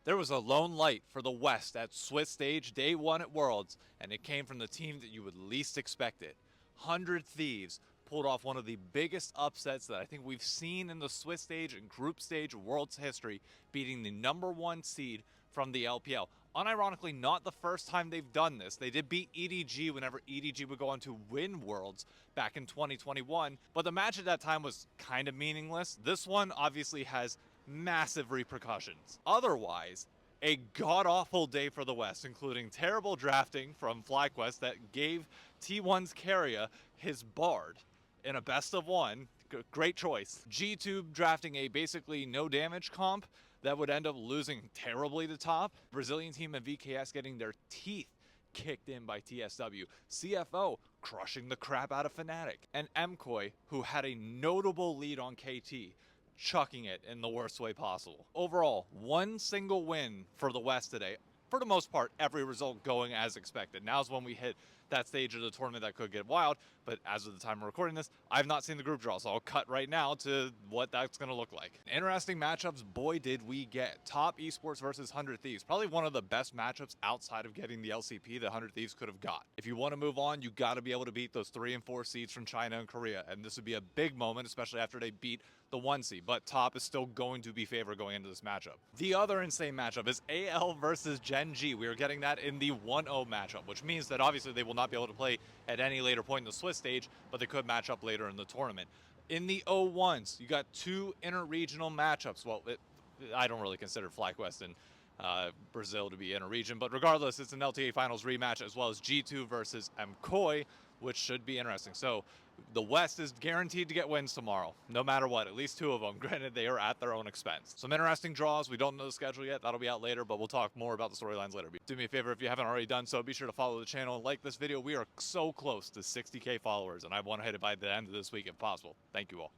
There was a lone light for the West at Swiss stage day one at Worlds, and it came from the team that you would least expect it. 100 Thieves pulled off one of the biggest upsets that I think we've seen in the Swiss stage and group stage Worlds history, beating the #1 seed from the LPL. Unironically, not the first time they've done this. They did beat EDG whenever EDG would go on to win Worlds back in 2021, but the match at that time was kind of meaningless. This one obviously has massive repercussions. Otherwise, a god-awful day for the West, including terrible drafting from FlyQuest that gave T1's Carrier his Bard in a best of one. Great choice. G2 drafting a basically no damage comp that would end up losing terribly to top. Brazilian team and VKS getting their teeth kicked in by TSW. CFO crushing the crap out of Fnatic. And MKOI, who had a notable lead on KT, chucking it in the worst way possible. Overall, one single win for the West today. For the most part, every result going as expected. Now's when we hit that stage of the tournament that could get wild, but as of the time of recording this, I've not seen the group draw, so I'll cut right now to what that's going to look like. Interesting matchups, boy did we get. Top Esports versus 100 Thieves. Probably one of the best matchups outside of getting the LCP that 100 Thieves could have got. If you want to move on, you got to be able to beat those 3 and 4 seeds from China and Korea, and this would be a big moment, especially after they beat the 1 seed, but top is still going to be favored going into this matchup. The other insane matchup is AL versus Gen G. We are getting that in the 1-0 matchup, which means that obviously they will not be able to play at any later point in the Swiss stage, but they could match up later in the tournament. In the 0-1s, you got 2 inter-regional matchups. Well, I don't really consider FlyQuest and Brazil to be inter-region, but regardless, it's an LTA Finals rematch, as well as G2 versus MKOI, which should be interesting. So the West is guaranteed to get wins tomorrow, no matter what, at least 2 of them. Granted, they are at their own expense. Some interesting draws. We don't know the schedule yet. That'll be out later, but we'll talk more about the storylines later. Do me a favor, if you haven't already done so, be sure to follow the channel and like this video. We are so close to 60K followers, and I want to hit it by the end of this week if possible. Thank you all.